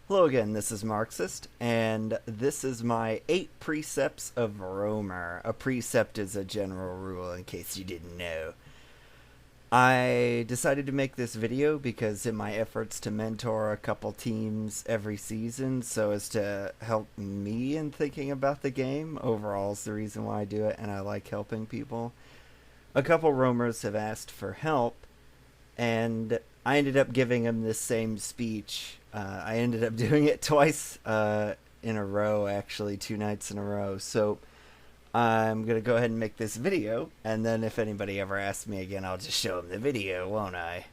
Hello again, this is Marxist, and this is my 8 precepts of Romer. A precept is a general rule, in case you didn't know. I decided to make this video because in my efforts to mentor a couple teams every season so as to help me in thinking about the game, overall is the reason why I do it, and I like helping people. A couple Romers have asked for help, and I ended up giving him this same speech. I ended up doing it twice in a row, actually, 2 nights in a row. So I'm going to go ahead and make this video, and then if anybody ever asks me again, I'll just show them the video, won't I?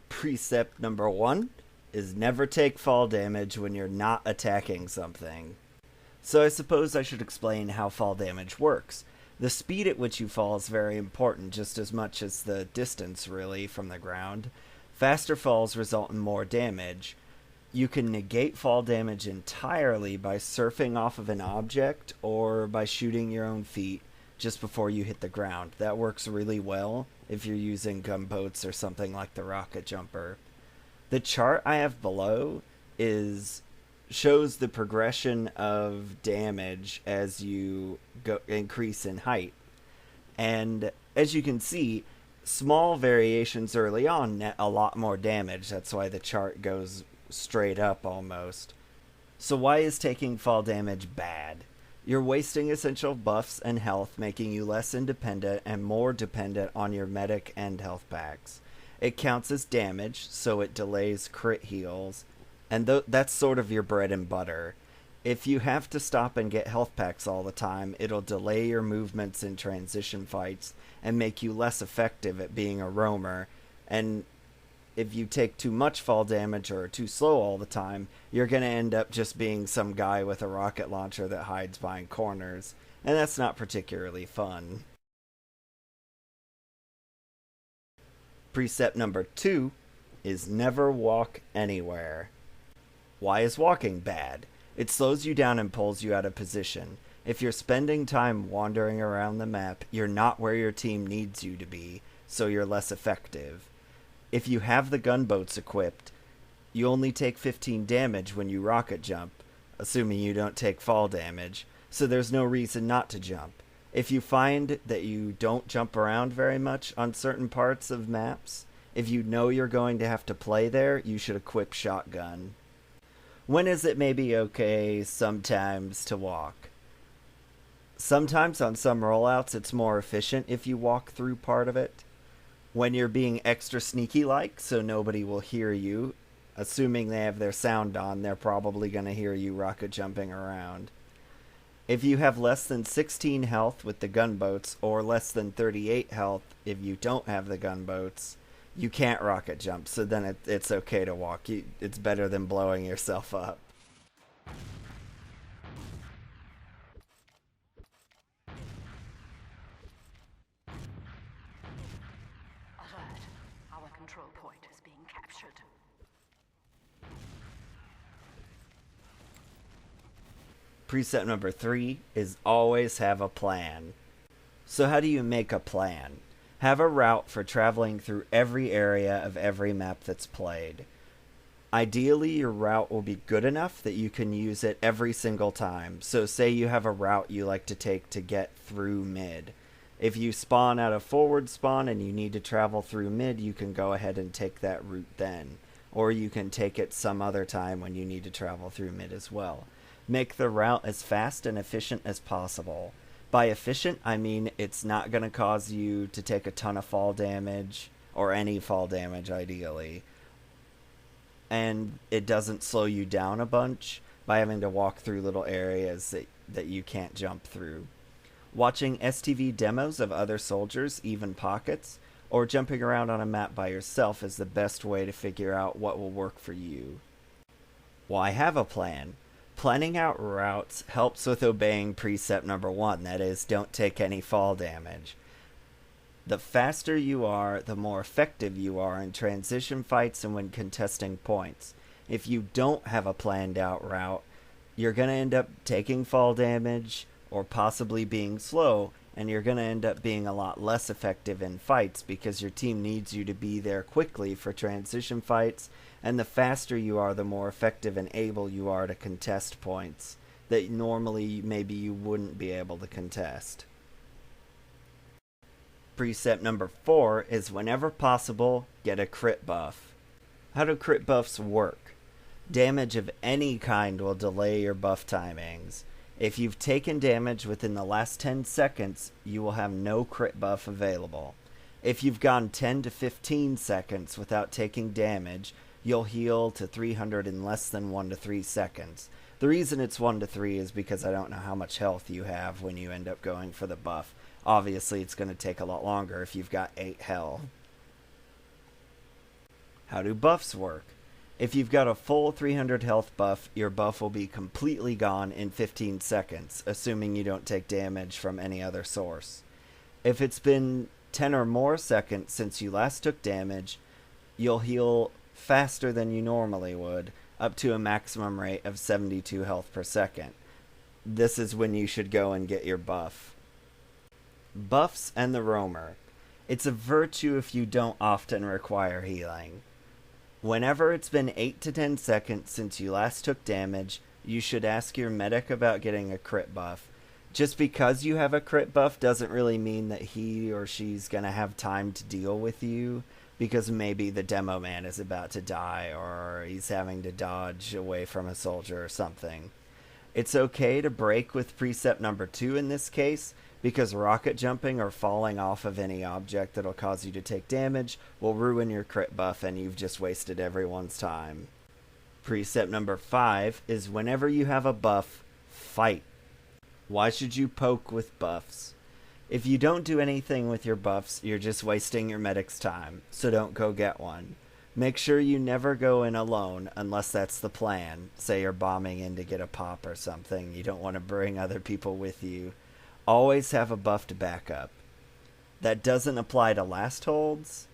Precept number 1 is never take fall damage when you're not attacking something. So I suppose I should explain how fall damage works. The speed at which you fall is very important, just as much as the distance, really, from the ground. Faster falls result in more damage. You can negate fall damage entirely by surfing off of an object or by shooting your own feet just before you hit the ground. That works really well if you're using gunboats or something like the rocket jumper. The chart I have below shows the progression of damage as you increase in height. And as you can see, small variations early on net a lot more damage. That's why the chart goes straight up almost. So why is taking fall damage bad? You're wasting essential buffs and health, making you less independent and more dependent on your medic and health packs. It counts as damage, so it delays crit heals, and that's sort of your bread and butter. If you have to stop and get health packs all the time, it'll delay your movements in transition fights and make you less effective at being a roamer. And if you take too much fall damage or are too slow all the time, you're going to end up just being some guy with a rocket launcher that hides behind corners. And that's not particularly fun. Precept number 2 is never walk anywhere. Why is walking bad? It slows you down and pulls you out of position. If you're spending time wandering around the map, you're not where your team needs you to be, so you're less effective. If you have the gunboats equipped, you only take 15 damage when you rocket jump, assuming you don't take fall damage, so there's no reason not to jump. If you find that you don't jump around very much on certain parts of maps, if you know you're going to have to play there, you should equip shotgun. When is it maybe okay sometimes to walk? Sometimes on some rollouts it's more efficient if you walk through part of it. When you're being extra sneaky like, so nobody will hear you, assuming they have their sound on, they're probably going to hear you rocket jumping around. If you have less than 16 health with the gunboats, or less than 38 health if you don't have the gunboats, you can't rocket jump, so then it's okay to walk. It's better than blowing yourself up. Alert. Our control point is being captured. Precept number 3 is always have a plan. So how do you make a plan? Have a route for traveling through every area of every map that's played. Ideally, your route will be good enough that you can use it every single time. So say you have a route you like to take to get through mid. If you spawn at a forward spawn and you need to travel through mid, you can go ahead and take that route then. Or you can take it some other time when you need to travel through mid as well. Make the route as fast and efficient as possible. By efficient, I mean it's not going to cause you to take a ton of fall damage, or any fall damage ideally. And it doesn't slow you down a bunch by having to walk through little areas that you can't jump through. Watching STV demos of other soldiers, even pockets, or jumping around on a map by yourself is the best way to figure out what will work for you. Why have a plan? Planning out routes helps with obeying precept number 1, that is, don't take any fall damage. The faster you are, the more effective you are in transition fights and when contesting points. If you don't have a planned out route, you're going to end up taking fall damage or possibly being slow, and you're going to end up being a lot less effective in fights because your team needs you to be there quickly for transition fights and the faster you are, the more effective and able you are to contest points that normally maybe you wouldn't be able to contest. Precept number 4 is whenever possible, get a crit buff. How do crit buffs work? Damage of any kind will delay your buff timings. If you've taken damage within the last 10 seconds, you will have no crit buff available. If you've gone 10 to 15 seconds without taking damage, you'll heal to 300 in less than 1 to 3 seconds. The reason it's 1 to 3 is because I don't know how much health you have when you end up going for the buff. Obviously, it's going to take a lot longer if you've got 8 health. How do buffs work? If you've got a full 300 health buff, your buff will be completely gone in 15 seconds, assuming you don't take damage from any other source. If it's been 10 or more seconds since you last took damage, you'll heal faster than you normally would, up to a maximum rate of 72 health per second. This is when you should go and get your buff. Buffs and the roamer. It's a virtue if you don't often require healing. Whenever it's been 8 to 10 seconds since you last took damage, you should ask your medic about getting a crit buff. Just because you have a crit buff doesn't really mean that he or she's going to have time to deal with you, because maybe the demo man is about to die or he's having to dodge away from a soldier or something. It's okay to break with precept number 2 in this case, because rocket jumping or falling off of any object that'll cause you to take damage will ruin your crit buff and you've just wasted everyone's time. Precept number 5 is whenever you have a buff, fight. Why should you poke with buffs? If you don't do anything with your buffs, you're just wasting your medic's time, so don't go get one. Make sure you never go in alone unless that's the plan. Say you're bombing in to get a pop or something, you don't want to bring other people with you. Always have a buffed backup. That doesn't apply to last holds,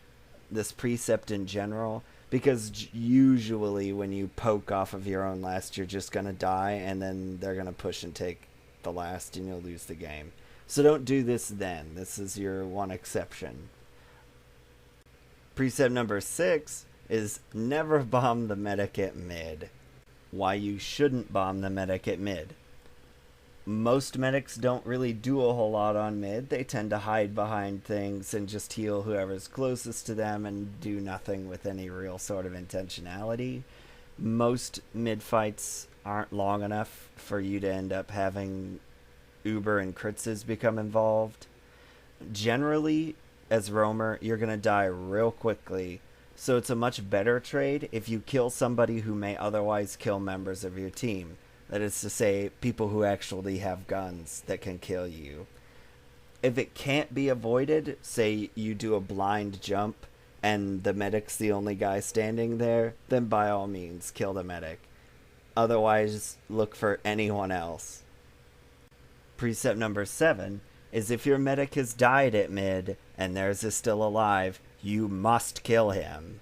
this precept in general, because usually when you poke off of your own last, you're just going to die, and then they're going to push and take the last, and you'll lose the game. So don't do this then. This is your one exception. Precept number 6 is never bomb the medic at mid. Why you shouldn't bomb the medic at mid. Most medics don't really do a whole lot on mid. They tend to hide behind things and just heal whoever's closest to them and do nothing with any real sort of intentionality. Most mid fights aren't long enough for you to end up having Uber and Kritzes become involved. Generally, as roamer, you're going to die real quickly, so it's a much better trade if you kill somebody who may otherwise kill members of your team. That is to say, people who actually have guns that can kill you. If it can't be avoided, say you do a blind jump and the medic's the only guy standing there, then by all means kill the medic. Otherwise, look for anyone else. Precept number 7 is if your medic has died at mid and theirs is still alive, you must kill him.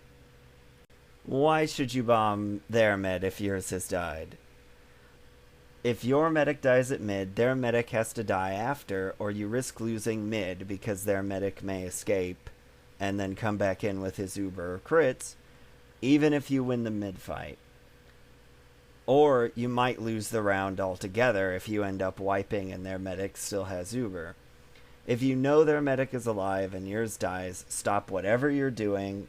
Why should you bomb their med if yours has died? If your medic dies at mid, their medic has to die after, or you risk losing mid because their medic may escape and then come back in with his Uber or crits, even if you win the mid fight. Or you might lose the round altogether if you end up wiping and their medic still has Uber. If you know their medic is alive and yours dies, stop whatever you're doing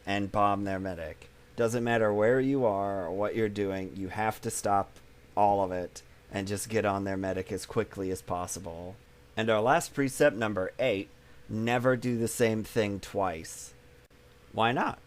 and bomb their medic. Doesn't matter where you are or what you're doing, you have to stop all of it and just get on their medic as quickly as possible. And our last precept, number 8, never do the same thing twice. Why not?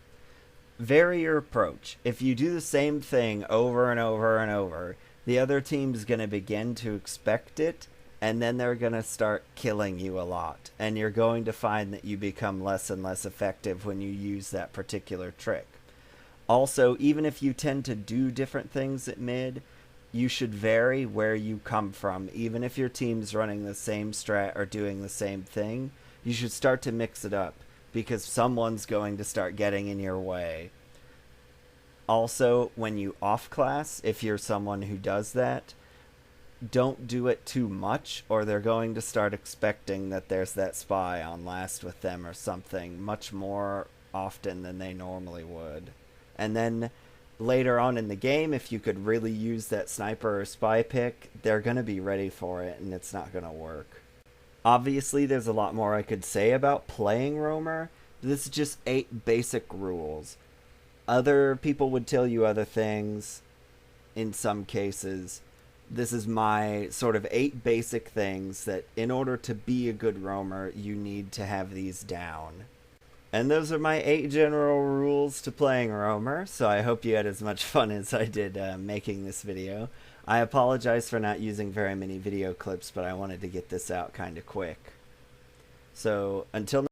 Vary your approach. If you do the same thing over and over and over, the other team's going to begin to expect it, and then they're going to start killing you a lot. And you're going to find that you become less and less effective when you use that particular trick. Also, even if you tend to do different things at mid, you should vary where you come from. Even if your team's running the same strat or doing the same thing, you should start to mix it up, because someone's going to start getting in your way. Also, when you off-class, if you're someone who does that, don't do it too much, or they're going to start expecting that there's that spy on last with them or something much more often than they normally would. And then later on in the game, if you could really use that sniper or spy pick, they're going to be ready for it, and it's not going to work. Obviously, there's a lot more I could say about playing Roamer. This is just 8 basic rules. Other people would tell you other things in some cases. This is my sort of 8 basic things that in order to be a good roamer, you need to have these down. And those are my 8 general rules to playing roamer, so I hope you had as much fun as I did making this video. I apologize for not using very many video clips, but I wanted to get this out kind of quick. So, until